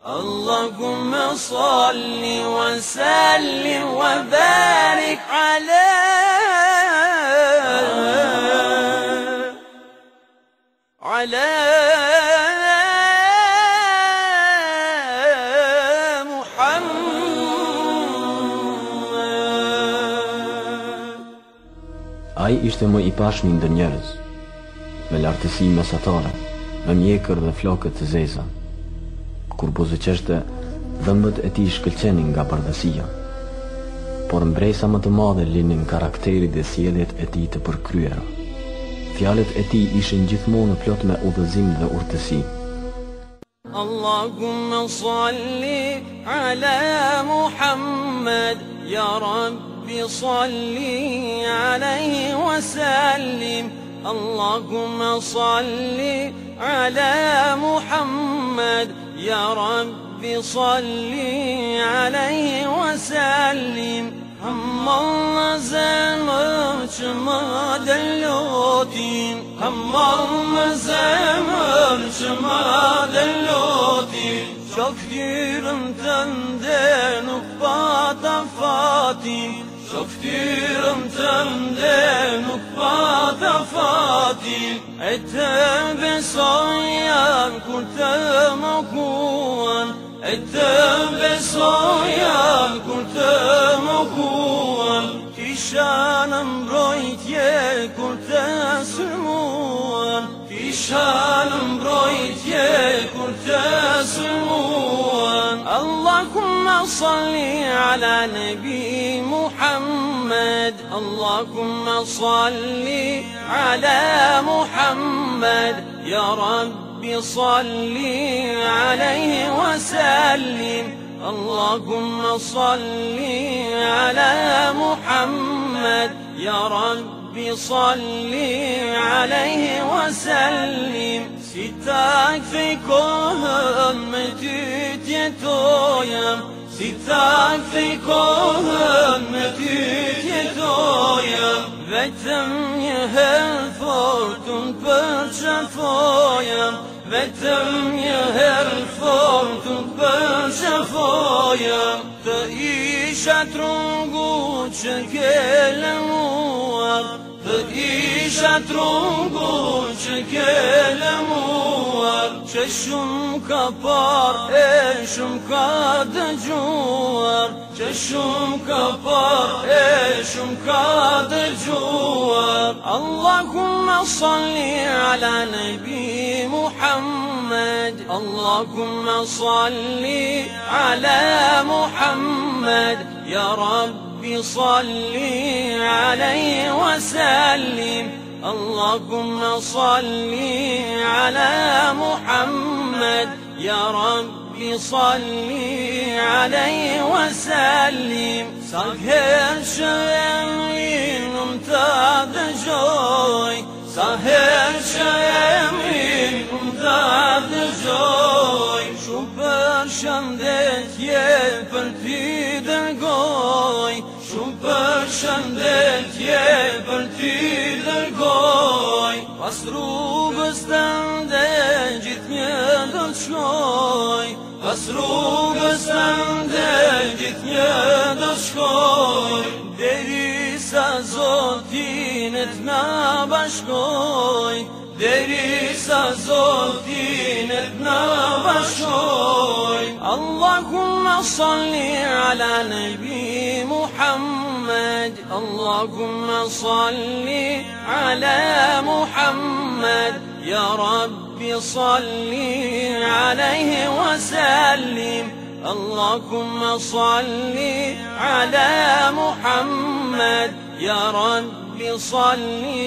اللهم صل وسلم وبارك على محمد. Ai ishte më i pashmi ndër njerëz, me lartësi mesatare, me mjekër dhe flokët të zeza. Kur buzëqeshte, dhëmbët e tij shkëlqenin nga bardhësia, por mbresa më të madhe linin karakteri dhe sjelljet e tij të përkryera. Fjalët e tij ishin gjithmonë plot me udhëzim dhe urtësi. Allahumma salli ala Muhammad, ya Rabbi salli alayhi wa sallim. Allahumma salli ala Muhammad, ya Rabbi salli alayhi wa sallim. Allahumma zemër që më dëllotin, Allahumma zemër që më dëllotin, që ftyrën tënde nuk pata fatin, që ftyrën tënde nuk pata fatin, e të besoja kur të mohuan, e të besoja kur të mohuan, kisha në mbrojtje kur të sulmuan, kisha në mbrojtje kur të sulmuan. Allahumma salli ala nabi Muhammad, Allahumma salli ala Muhammad, ya Rabbi salli alayhi wa sallim. Allahumma salli ala Muhammad, ya Rabbi salli alayhi wa sallim. Si ta kthej kohën me ty t'jetojem, si ta kthej kohën me ty t'jetojem, vetëm një herë fortun përqafojem, vetëm një herë fortun përqafojem, të isha trungu që ke lëmuar, të isha trungu që ke lëmuar, që shumë ka par e shumë ka dëgjuar, që shumë ka par e shumë ka dëgjuar. Allahumma salli ala nabi Muhammad, Allahumma salli ala Muhammad, ya Rabbi salli alayhi wa sallim. Allahumma salli ala Muhammad, ya Rabbi salli alayhi wa sallim. Sa herë që emrin të dëgjoj, sa herë që emrin të dëgjoj, shumë përshëndetje për ty dërgoj, shumë përshëndetje për ty dërgoj. Pas rrugës tënde gjithnjë do të shkoj, pas rrugës tënde gjithnjë do të shkoj, derisa Zotin e t'na bashkoj, derisa Zotin e t'na bashkoj. Allahumma salli ala nabi Muhammad, Allahumma salli ala Muhammad, ya Rabbi salli alayhi wa sallim. Allahumma salli ala Muhammad, ya Rabbi salli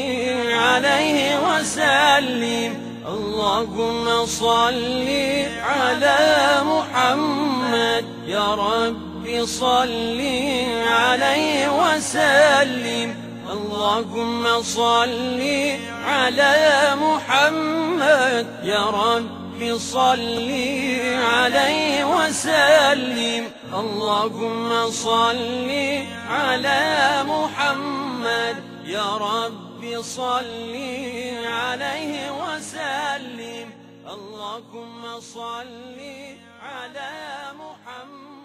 alayhi wa sallim. Allahumma salli ala Muhammad, ya Rabbi salli alayhi wa sallim. Allahumma salli ala Muhammad, ya Rabbi salli alayhi wa sallim. Allahumma salli ala Muhammad, ya Rabbi ربي صلي عليه وسلم اللهم صل على محمد